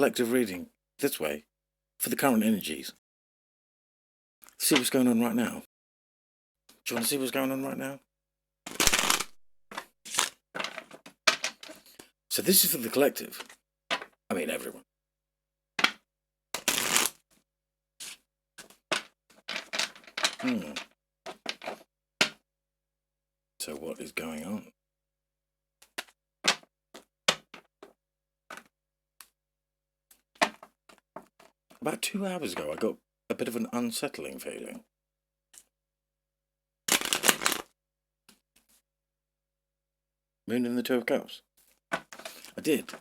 collective reading this way for the current energies. See what's going on right now? Do you want to see what's going on right now? So this is for the collective. I mean, everyone. So what is going on? About 2 hours ago, I got a bit of an unsettling feeling. Moon in the Two of Cups. I did.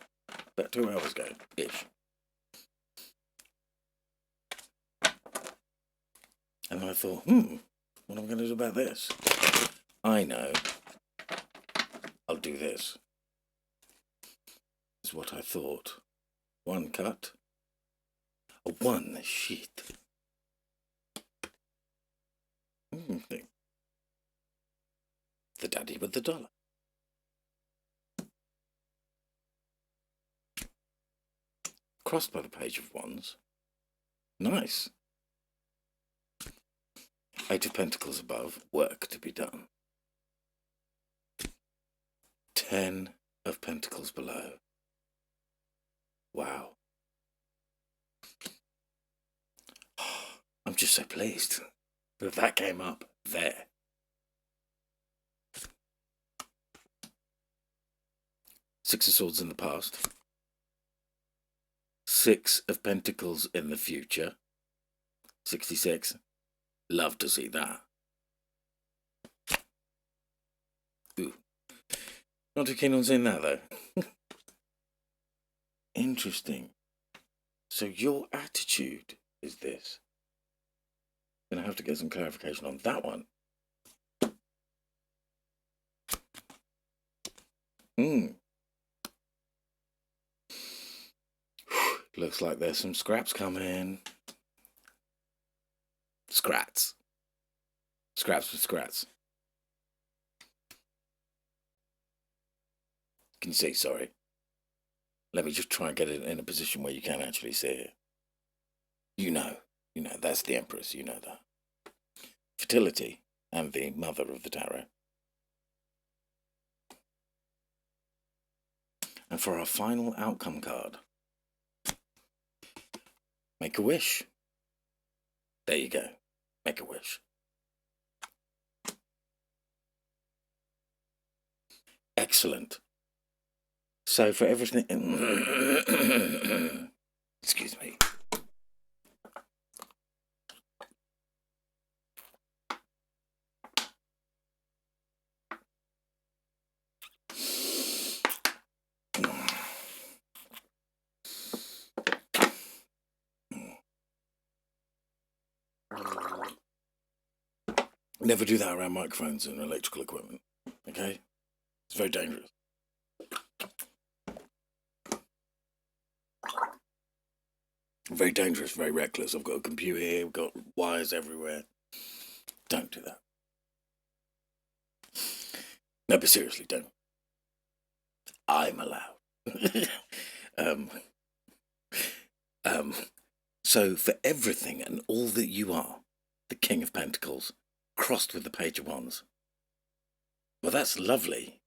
About 2 hours ago-ish. And I thought, what am I going to do about this? I know. I'll do this. Is what I thought. One cut. One sheet. The daddy with the dollar. Crossed by the Page of Wands. Nice. Eight of Pentacles above. Work to be done. 10 of Pentacles below. Wow. I'm just so pleased that came up there. Six of Swords in the past. 6 of Pentacles in the future. 66. Love to see that. Ooh. Not too keen on seeing that, though. Interesting. So your attitude is this. Gonna have to get some clarification on that one. Looks like there's some scraps coming. Scrats. Scraps with scrats. Can you see? Sorry. Let me just try and get it in a position where you can actually see it. You know, that's the Empress, you know that. Fertility and the mother of the tarot. And for our final outcome card, make a wish. There you go. Make a wish. Excellent. So for everything... Excuse me. Never do that around microphones and electrical equipment, okay? It's very dangerous. Very dangerous, very reckless. I've got a computer here, we've got wires everywhere. Don't do that. No, but seriously, don't. I'm allowed. So for everything and all that you are, the King of Pentacles, crossed with the Page of Wands. Well, that's lovely.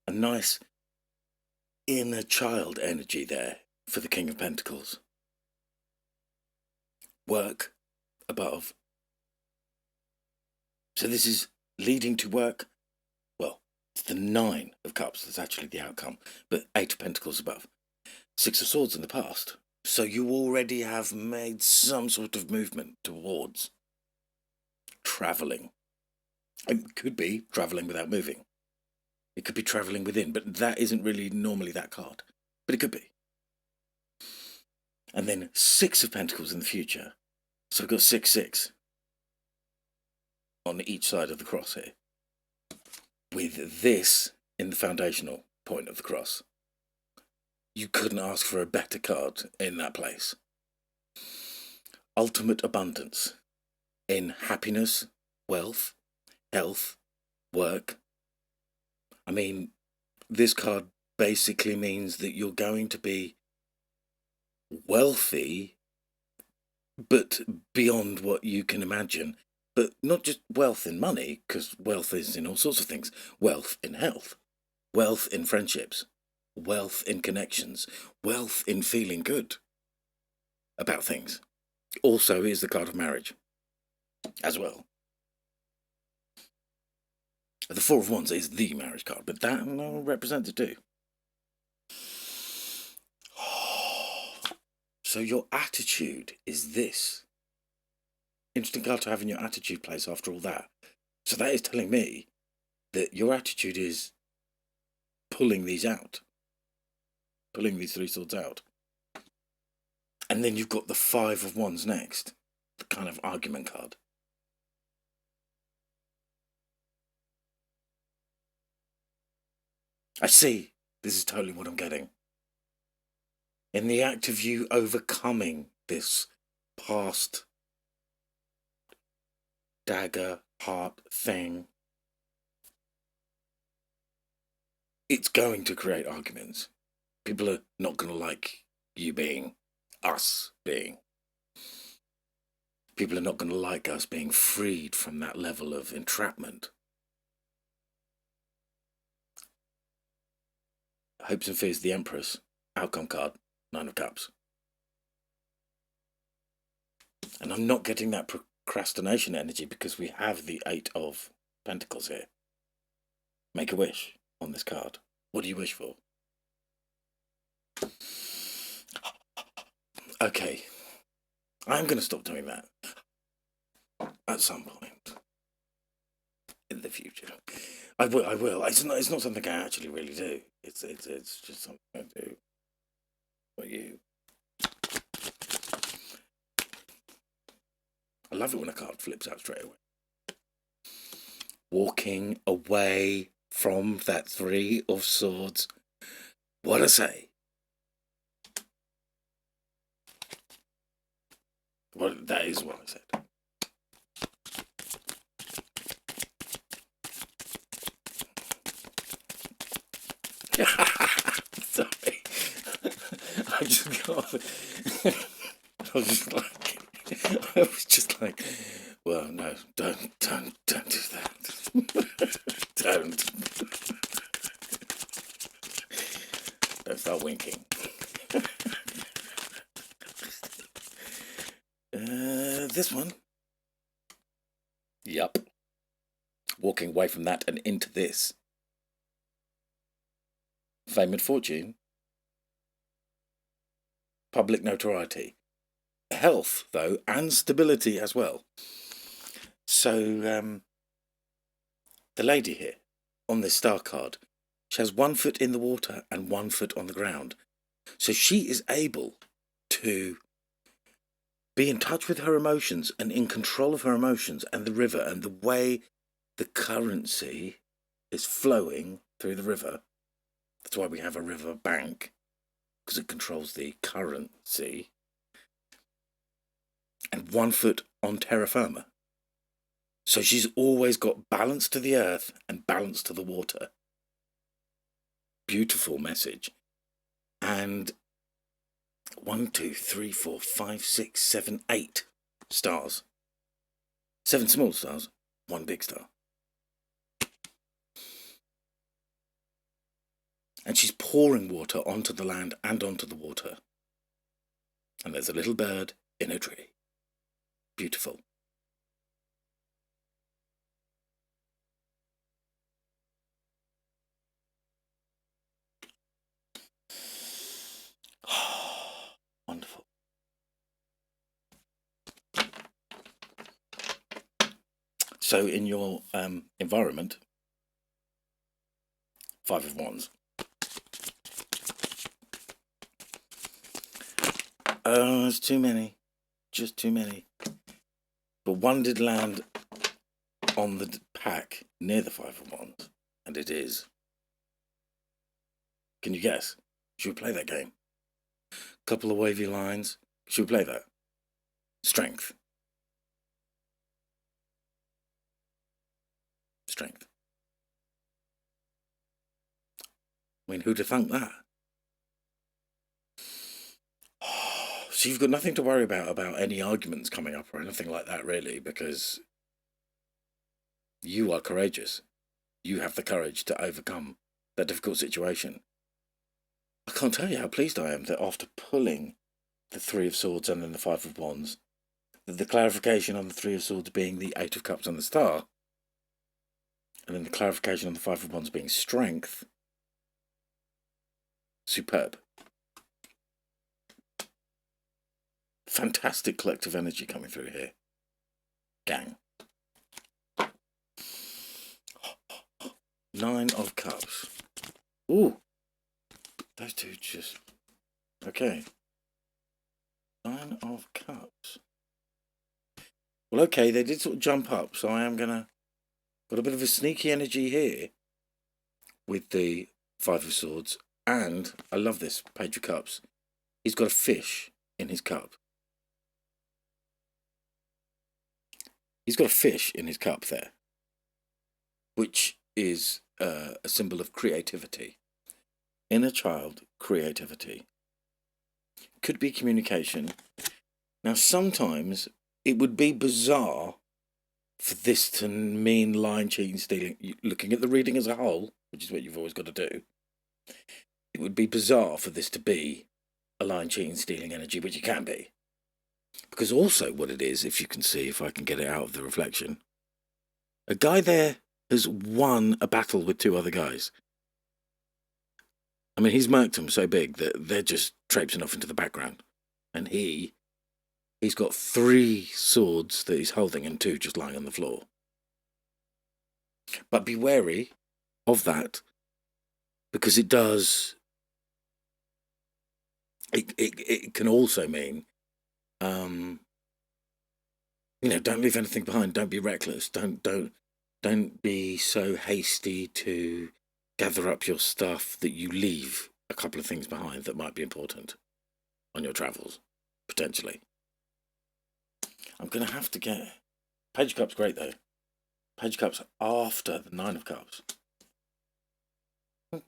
A nice inner child energy there for the King of Pentacles. Work above. So this is leading to work. Well, it's the 9 of Cups that's actually the outcome, but 8 of Pentacles above. 6 of Swords in the past. So you already have made some sort of movement towards travelling. It could be travelling without moving. It could be travelling within, but that isn't really normally that card. But it could be. And then 6 of Pentacles in the future. So we've got 6, 6 on each side of the cross here. With this in the foundational point of the cross. You couldn't ask for a better card in that place. Ultimate abundance in happiness, wealth, health, work. I mean, this card basically means that you're going to be wealthy, but beyond what you can imagine. But not just wealth in money, because wealth is in all sorts of things. Wealth in health, wealth in friendships, wealth in connections, wealth in feeling good about things. Also is the card of marriage as well. The Four of Wands is the marriage card, but that represents it too. So your attitude is this. Interesting card to have in your attitude place after all that. So that is telling me that your attitude is pulling these out. Pulling these three swords out. And then you've got the Five of Wands next. The kind of argument card. I see. This is totally what I'm getting. In the act of you overcoming this past dagger, heart thing, it's going to create arguments. People are not going to like you being us being. People are not going to like us being freed from that level of entrapment. Hopes and Fears, the Empress, outcome card, Nine of Cups. And I'm not getting that procrastination energy because we have the Eight of Pentacles here. Make a wish on this card. What do you wish for? Okay, I'm going to stop doing that at some point in the future. I will. It's not something I actually really do. It's just something I do for you. I love it when a card flips out straight away. Walking away from that Three of Swords. What I say? Well, that is what I said. Sorry. I just got. I was just like, well, no, don't do that. Don't start winking. This one. Yup. Walking away from that and into this. Fame and fortune. Public notoriety. Health, though, and stability as well. So, the lady here, on this star card, she has 1 foot in the water and 1 foot on the ground. So she is able to be in touch with her emotions and in control of her emotions and the river and the way the currency is flowing through the river. That's why we have a river bank, because it controls the currency. And 1 foot on terra firma. So she's always got balance to the earth and balance to the water. Beautiful message. And 1, 2, 3, 4, 5, 6, 7, 8 stars. 7 small stars, 1 big star. And she's pouring water onto the land and onto the water. And there's a little bird in a tree. Beautiful. Wonderful. So in your environment, 5 of Wands. There's too many. Just too many. But 1 did land on the pack near the 5 of Wands. And it is. Can you guess? Should we play that game? Couple of wavy lines. Should we play that? Strength. Strength. I mean, who'd have thunk that? So you've got nothing to worry about any arguments coming up or anything like that, really, because you are courageous. You have the courage to overcome that difficult situation. I can't tell you how pleased I am that after pulling the Three of Swords and then the Five of Wands, the clarification on the Three of Swords being the Eight of Cups and the Star, and then the clarification on the Five of Wands being strength. Superb. Fantastic collective energy coming through here. Gang. Nine of Cups. Ooh. Those two just... Okay. Nine of Cups. Well, okay, they did sort of jump up, so I am going to... Got a bit of a sneaky energy here with the Five of Swords. And, I love this, Page of Cups. He's got a fish in his cup. He's got a fish in his cup there, which is a symbol of creativity. Inner child creativity. Could be communication. Now, sometimes it would be bizarre for this to mean lying, cheating, stealing. Looking at the reading as a whole, which is what you've always got to do, it would be bizarre for this to be a lying, cheating, stealing energy, which it can be. Because also what it is, if you can see, if I can get it out of the reflection, a guy there has won a battle with two other guys. I mean, he's murked them so big that they're just traipsing off into the background. And he's got 3 swords that he's holding and 2 just lying on the floor. But be wary of that, because it does... It can also mean, don't leave anything behind. Don't be reckless. Don't be so hasty to gather up your stuff that you leave a couple of things behind that might be important on your travels, potentially. I'm going to have to get... Page of Cups, great though. Page of Cups after the Nine of Cups. I'm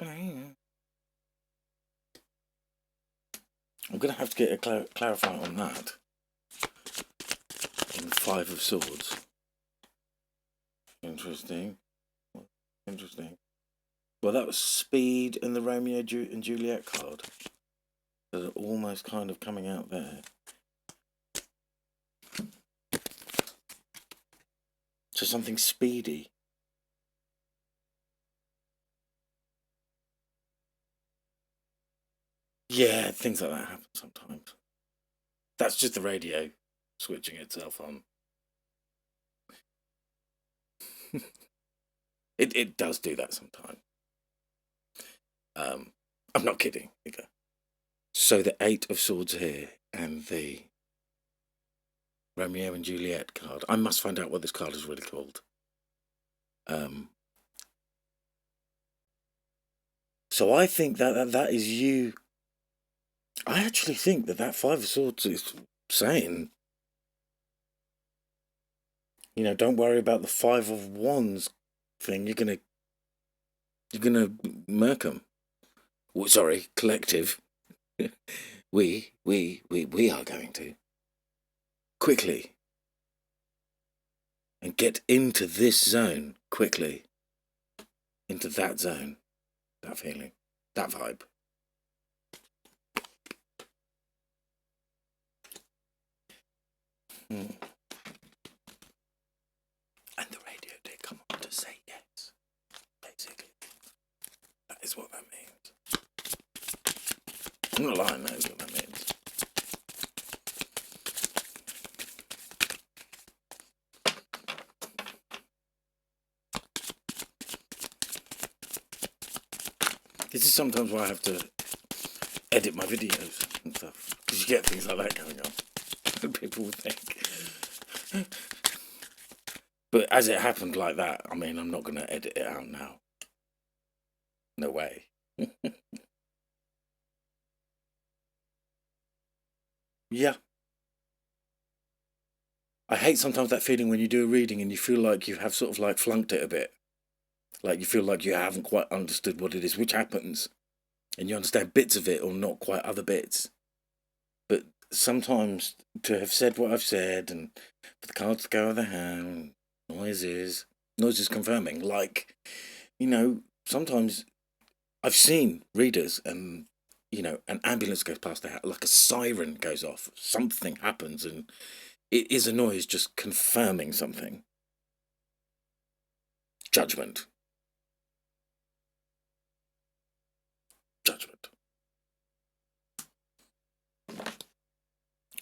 going to have to get a clarify on that. In the Five of Swords. Interesting. Well, that was speed in the Romeo and Juliet card. So they're almost kind of coming out there. So something speedy. Yeah, things like that happen sometimes. That's just the radio switching itself on. It does do that sometimes. I'm not kidding either. So the Eight of Swords here and the Romeo and Juliet card. I must find out what this card is really called. So I think that is you. I actually think that Five of Swords is saying, don't worry about the Five of Wands thing. You're gonna murk them. Sorry, collective. we are going to quickly and get into this zone quickly, into that zone, that feeling, that vibe. And the radio did come on to say yes, basically. That is what that means. I'm not lying, that is what that means. This is sometimes why I have to edit my videos and stuff, because you get things like that going on. People will think. But as it happened like that, I mean, I'm not going to edit it out now. No way. Yeah. I hate sometimes that feeling when you do a reading and you feel like you have sort of like flunked it a bit. Like you feel like you haven't quite understood what it is, which happens. And you understand bits of it or not quite other bits. But sometimes to have said what I've said and for the cards to go out of the hand, noises confirming. Like, sometimes I've seen readers and, an ambulance goes past the house, like a siren goes off, something happens, and it is a noise just confirming something. Judgment. Judgment.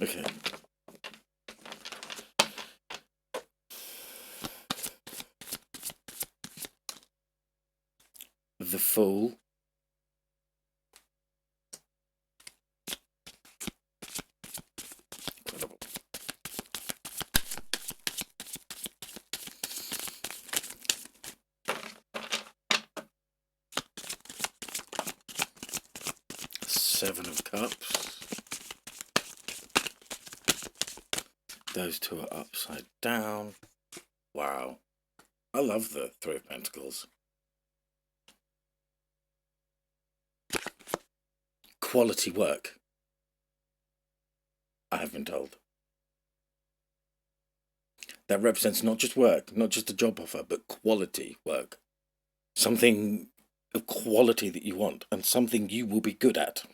Okay. The Fool. Incredible. Seven of Cups. Those two are upside down. Wow. I love the Three of Pentacles. Quality work, I have been told. That represents not just work, not just a job offer, but quality work. Something of quality that you want, and something you will be good at.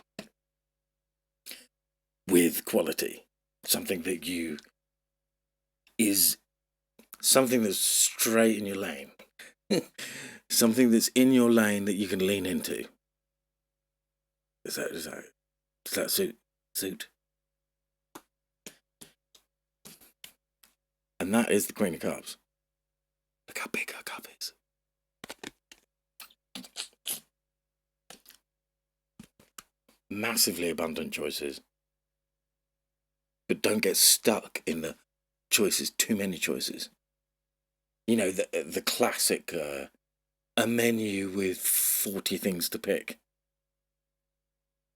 With quality. Something that is something that's straight in your lane. Something that's in your lane that you can lean into. Does that suit? And that is the Queen of Cups. Look how big her cup is. Massively abundant choices. But don't get stuck in the choices, too many choices. The classic, a menu with 40 things to pick.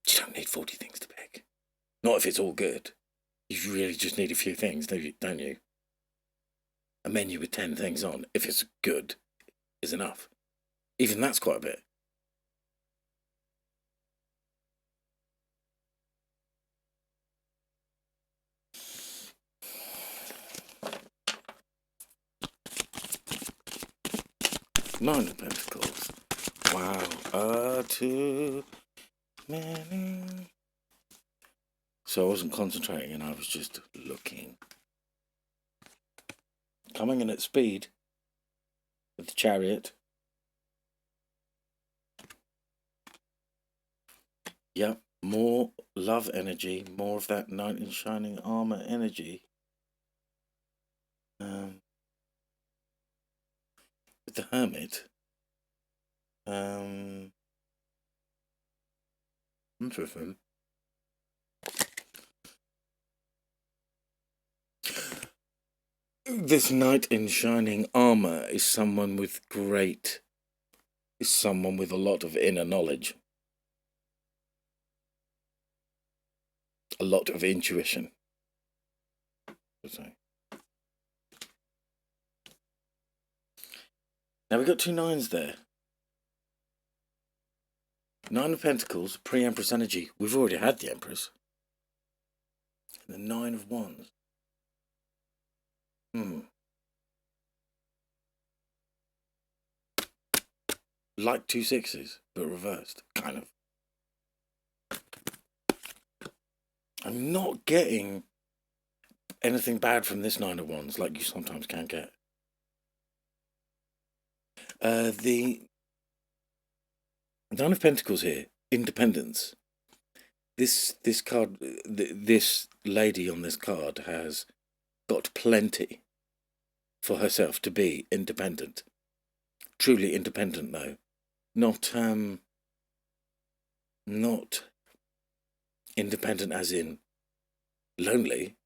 You don't need 40 things to pick. Not if it's all good. You really just need a few things, don't you? A menu with 10 things on, if it's good, is enough. Even that's quite a bit. Nine of Pentacles. Wow. Too many. So I wasn't concentrating and I was just looking. Coming in at speed with the Chariot. Yep, more love energy, more of that knight in shining armor energy. With the Hermit. Interesting. This knight in shining armor is someone with a lot of inner knowledge. A lot of intuition. Now we've got two nines there. Nine of Pentacles, pre-Empress energy. We've already had the Empress. And the Nine of Wands. Like two sixes, but reversed, kind of. I'm not getting anything bad from this Nine of Wands, like you sometimes can get. The Nine of Pentacles here, independence. This card, this lady on this card has got plenty for herself to be independent. Truly independent, though. Not independent as in lonely.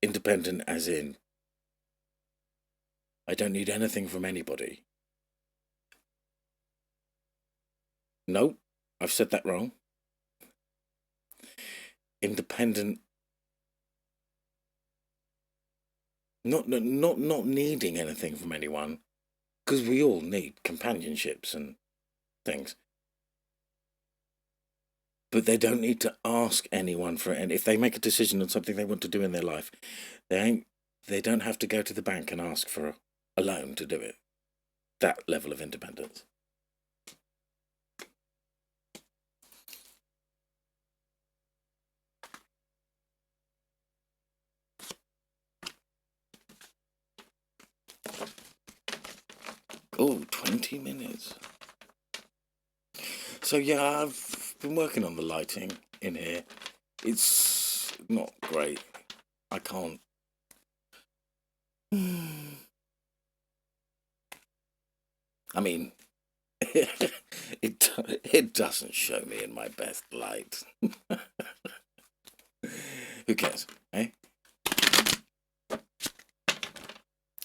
Independent as in I don't need anything from anybody. No, I've said that wrong. Independent. Not needing anything from anyone, because we all need companionships and things. But they don't need to ask anyone for it. And if they make a decision on something they want to do in their life, they don't have to go to the bank and ask for a loan to do it. That level of independence. Oh, 20 minutes. So yeah, I've been working on the lighting in here. It's not great. I can't. I mean, it doesn't show me in my best light. Who cares, eh?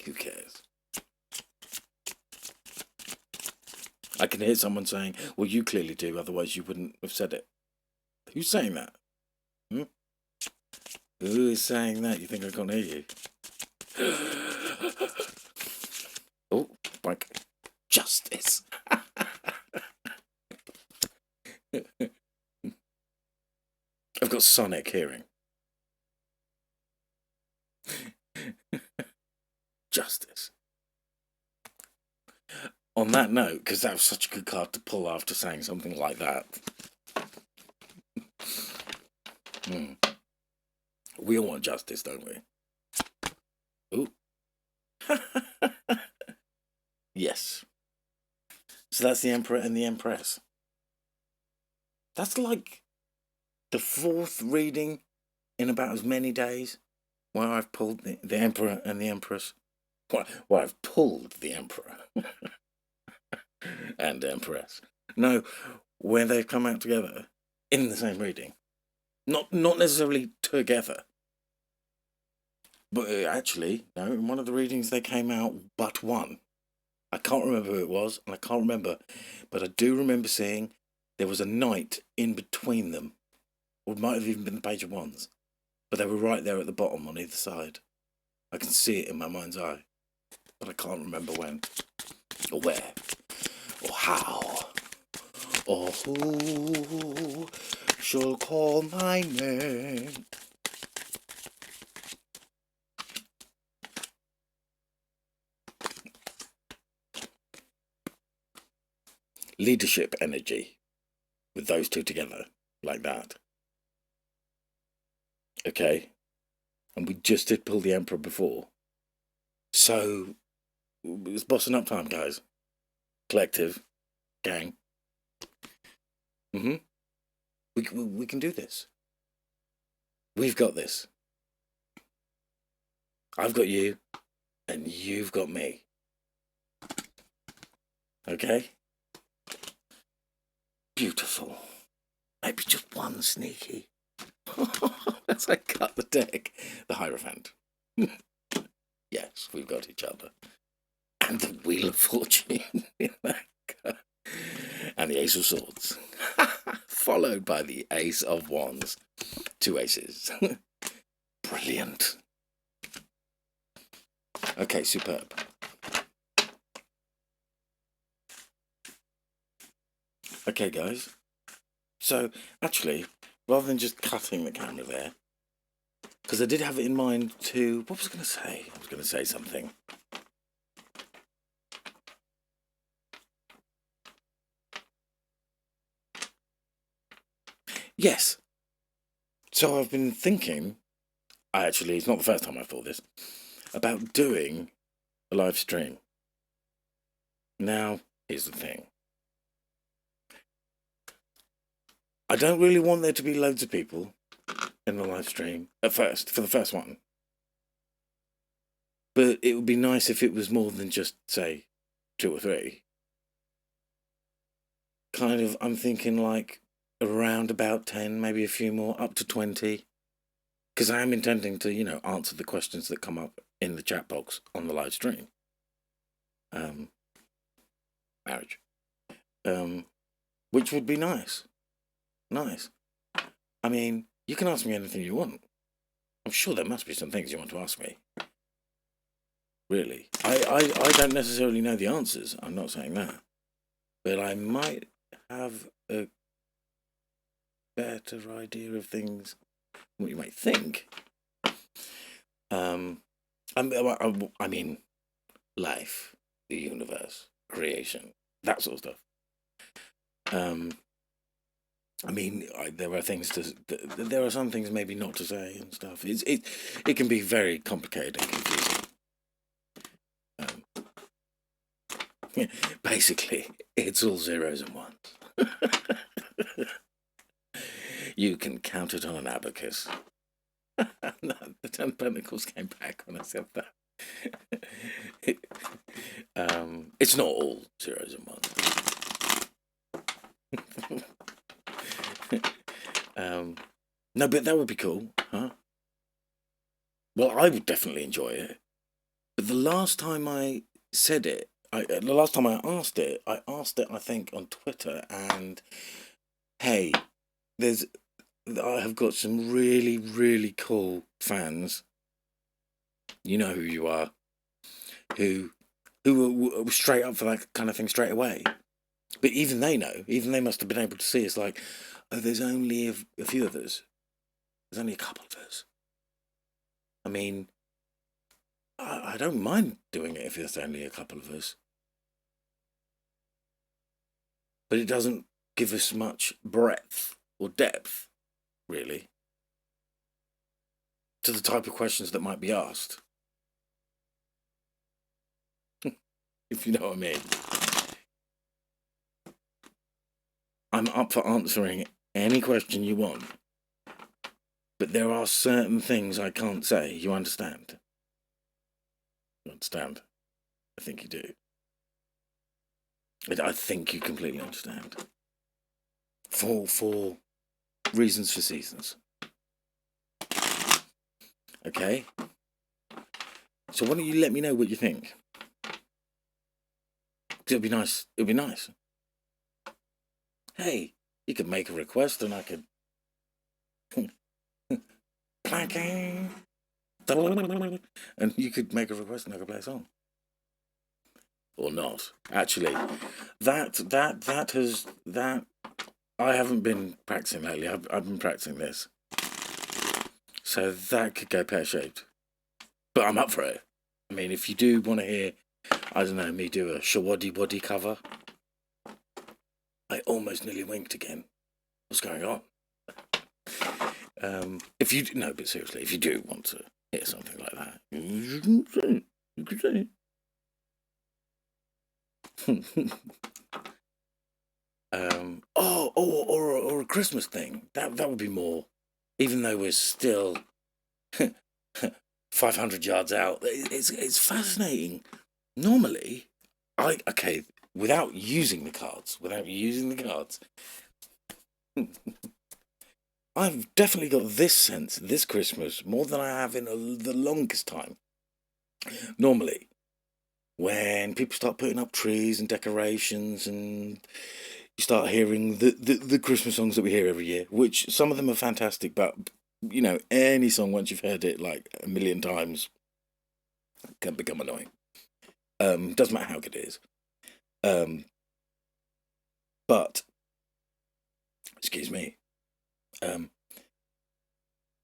Who cares? I can hear someone saying, well, you clearly do, otherwise you wouldn't have said it. Who's saying that? Who is saying that? You think I can't hear you? Oh, like justice. I've got sonic hearing. Justice. On that note, because that was such a good card to pull after saying something like that. We all want justice, don't we? Ooh. Yes. So that's the Emperor and the Empress. That's like the 4th reading in about as many days where I've pulled the Emperor and the Empress. Well, I've pulled the Emperor and Empress. No, where they've come out together in the same reading. Not necessarily together. But actually, no, in one of the readings they came out but one. I can't remember who it was, and I can't remember, but I do remember seeing there was a knight in between them. Or it might have even been the Page of Wands. But they were right there at the bottom on either side. I can see it in my mind's eye. But I can't remember when. Or where. Or how. Or who shall call my name. Leadership energy with those two together, like that. Okay? And we just did pull the Emperor before. So, it's bossing up time, guys. Collective. Gang. We can do this. We've got this. I've got you, and you've got me. Okay? Beautiful. Maybe just one sneaky. As I cut the deck. The Hierophant. Yes, we've got each other. And the Wheel of Fortune in that card. And the Ace of Swords. Followed by the Ace of Wands. 2 aces. Brilliant. Okay, superb. Okay, guys. So, actually, rather than just cutting the camera there, because I did have it in mind to... What was I going to say? I was going to say something. Yes. So I've been thinking, actually, it's not the first time I've thought this, about doing a live stream. Now, here's the thing. I don't really want there to be loads of people in the live stream at first, for the first one. But it would be nice if it was more than just, say, 2 or 3. Kind of, I'm thinking like around about 10, maybe a few more, up to 20. Because I am intending to, answer the questions that come up in the chat box on the live stream. Marriage. Which would be nice. Nice. I mean, you can ask me anything you want. I'm sure there must be some things you want to ask me. Really. I don't necessarily know the answers. I'm not saying that. But I might have a better idea of things than what you might think. I mean, life, the universe, creation, that sort of stuff. I mean, there are things there are some things maybe not to say and stuff. It can be very complicated and confusing. Basically, it's all zeros and ones. You can count it on an abacus. No, the 10 Pentacles came back when I said that. It's not all zeros and ones. No, but that would be cool, huh? Well, I would definitely enjoy it. But the last time I said it, the last time I asked it, I think on Twitter, and hey, I have got some really, really cool fans. You know who you are, who were straight up for that kind of thing straight away. But even they know, even they must have been able to see. It's like, oh, there's only a few of us. There's only a couple of us. I mean, I don't mind doing it if there's only a couple of us. But it doesn't give us much breadth or depth, really, to the type of questions that might be asked. If you know what I mean. I'm up for answering any question you want. But there are certain things I can't say. You understand? You understand? I think you do. I think you completely understand. For reasons for seasons. Okay? So why don't you let me know what you think? It'll be nice. It'll be nice. Hey, you could make a request and I could... and you could make a request and I could play a song. Or not. Actually, I haven't been practicing lately. I've been practicing this. So that could go pear-shaped. But I'm up for it. I mean, if you do want to hear, I don't know, me do a Shawaddy Waddy cover. I almost nearly winked again. What's going on? But seriously, if you do want to hear something like that, you can say it. Or a Christmas thing. That would be more. Even though we're still 500 yards out, it's fascinating. Normally, without using the cards, I've definitely got this sense this Christmas more than I have in the longest time. Normally, when people start putting up trees and decorations and you start hearing the Christmas songs that we hear every year, which some of them are fantastic, but, you know, any song, once you've heard it like a million times, can become annoying. Doesn't matter how good it is. But, excuse me.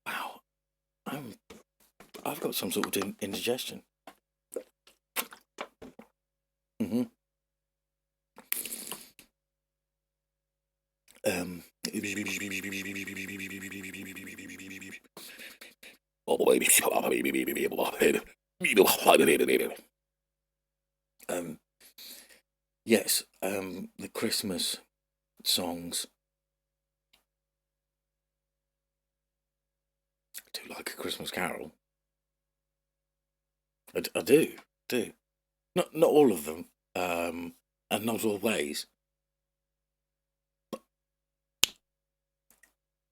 Wow. I've got some sort of indigestion. Yes, the Christmas songs. I do like a Christmas carol. I do. Not all of them, and not always.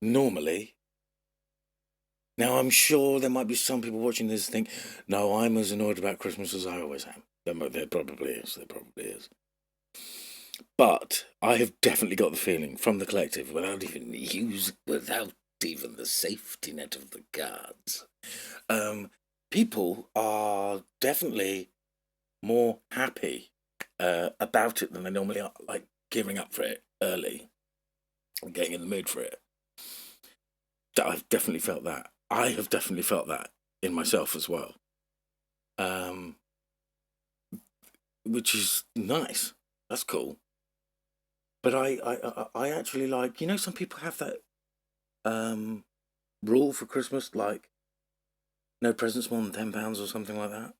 Normally. Now, I'm sure there might be some people watching this think, no, I'm as annoyed about Christmas as I always am. There probably is. But I have definitely got the feeling from the collective, without even the safety net of the cards, people are definitely more happy about it than they normally are, like gearing up for it early and getting in the mood for it. I've definitely felt that. I have definitely felt that in myself as well. Um, which is nice. That's cool. But I actually like, some people have that um rule for Christmas, like no presents more than £10 or something like that.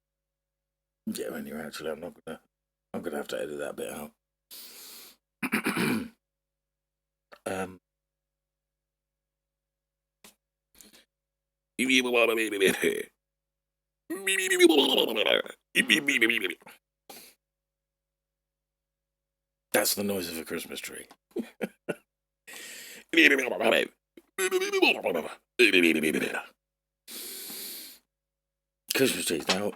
Yeah, anyway, actually, I'm gonna have to edit that bit out. um, that's the noise of a Christmas tree. Christmas trees now.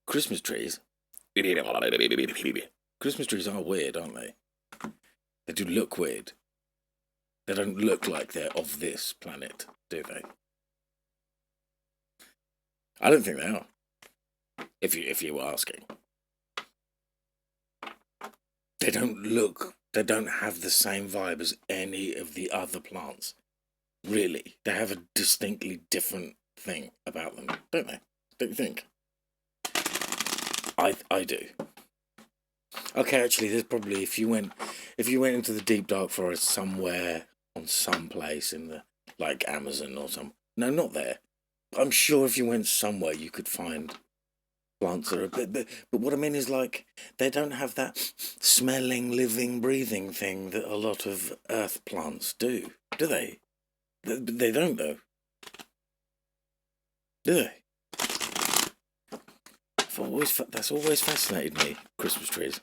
Christmas trees. Christmas trees are weird, aren't they? They do look weird. They don't look like they're of this planet, do they? I don't think they are. If you were asking, they don't look. They don't have the same vibe as any of the other plants. Really, they have a distinctly different thing about them, don't they? Don't you think? I do. Okay, actually, there's probably if you went into the deep dark forest somewhere on some place in the like Amazon or some. No, not there. I'm sure if you went somewhere, you could find plants that are a bit. But what I mean is like they don't have that smelling, living, breathing thing that a lot of earth plants do. Do they? They don't though. Do they? That's always fascinated me. Christmas trees.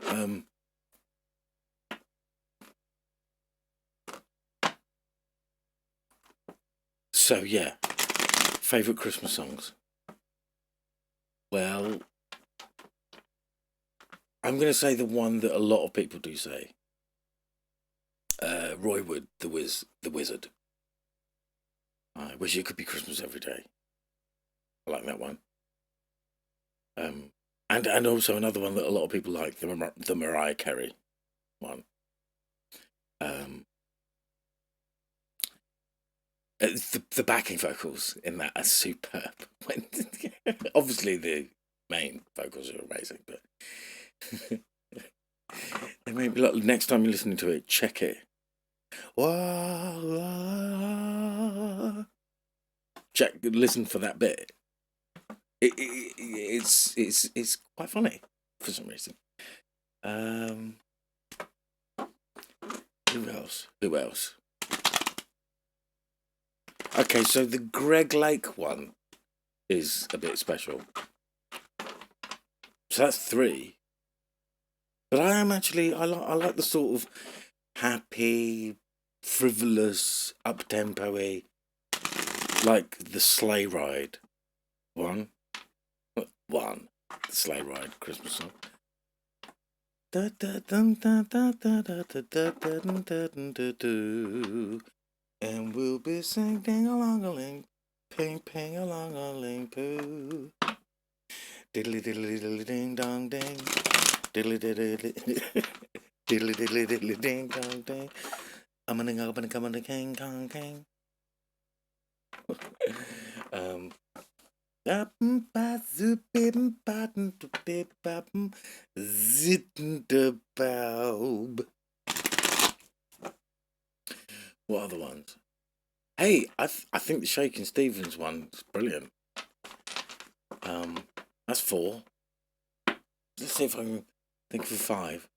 Um. So yeah, favorite Christmas songs. Well, I'm gonna say the one that a lot of people do say. Roy Wood, the Wizard. I wish it could be Christmas every day. I like that one. And also another one that a lot of people like, the Mariah Carey one. Um, the backing vocals in that are superb. When, obviously the main vocals are amazing, but they make me look, next time you're listening to it, check it. Wah, wah. Check, listen for that bit. It's quite funny for some reason. Um, who else? Who else? Okay, so the Greg Lake one is a bit special. So that's three. But I like the sort of happy, frivolous, up tempo-y, like the sleigh ride one. One. The sleigh ride Christmas song. And we'll be singing ding along a ling, ping ping along a ling poo. Diddly diddly diddly ding dong ding. Diddly diddly diddly diddly diddly ding dong ding. I'm gonna come on the king kong king. What other ones? Hey, I think the Shakin' Stevens one's brilliant. That's four. Let's see if I can think of five.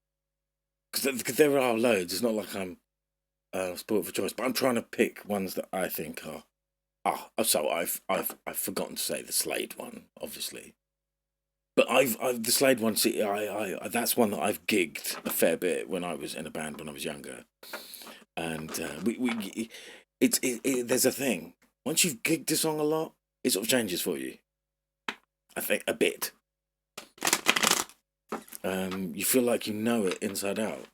Because there are loads. It's not like I'm spoiled for choice, but I'm trying to pick ones that I think are. So I've forgotten to say the Slade one, obviously. But I've the Slade one. See, that's one that I've gigged a fair bit when I was in a band when I was younger, and there's a thing. Once you've gigged a song a lot, it sort of changes for you. I think a bit. You feel like you know it inside out.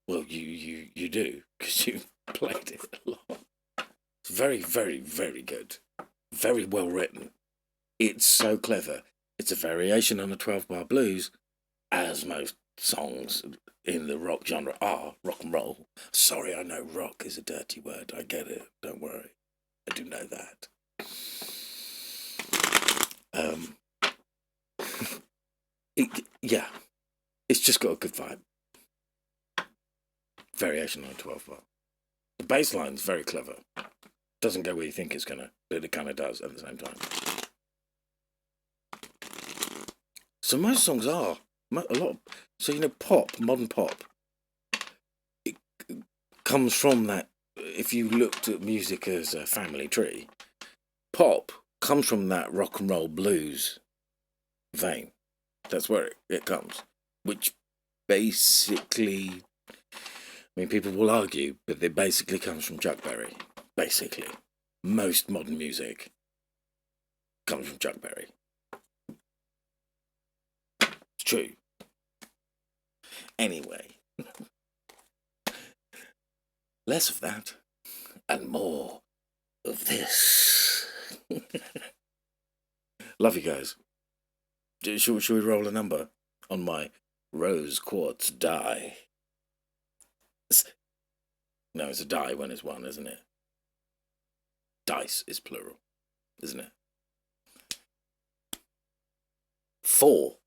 Well, you do because you've played it a lot. It's very, very, very good. Very well written. It's so clever. It's a variation on the 12-bar blues, as most songs in the rock genre are. Rock and roll. Sorry, I know rock is a dirty word. I get it. Don't worry. I do know that. Yeah, it's just got a good vibe. Variation on 12-bar. The bass line's very clever. Doesn't go where you think it's gonna, but it kind of does at the same time. So most songs are a lot. So pop, modern pop, it comes from that. If you looked at music as a family tree, pop comes from that rock and roll blues vein. That's where it comes, which basically, people will argue, but it basically comes from Chuck Berry. Basically, most modern music comes from Chuck Berry. It's true. Anyway, less of that and more of this. Love you guys. Should we roll a number on my rose quartz die? No, it's a die when it's one, isn't it? Dice is plural, isn't it? 4,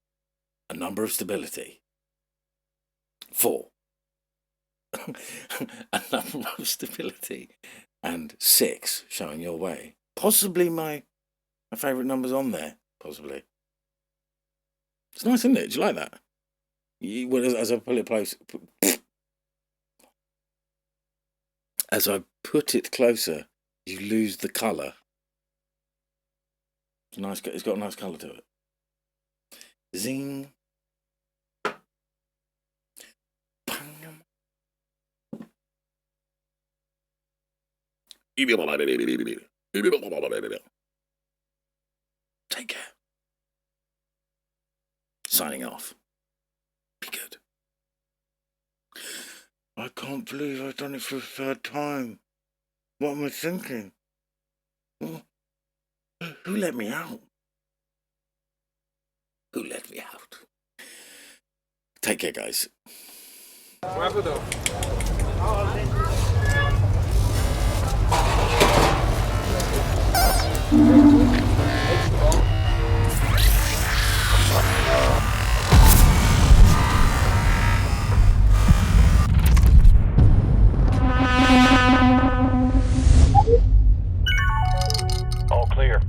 a number of stability. 4, a number of stability. And 6, showing your way. Possibly my favourite numbers on there, possibly. It's nice, isn't it? Do you like that? As I pull it close, as I put it closer, you lose the colour. It's nice. It's got a nice colour to it. Zing. Bang. Take care. Signing off. Be good. I can't believe I've done it for the 3rd time. What am I thinking? Who let me out? Who let me out? Take care, guys. Wrap it up. All clear.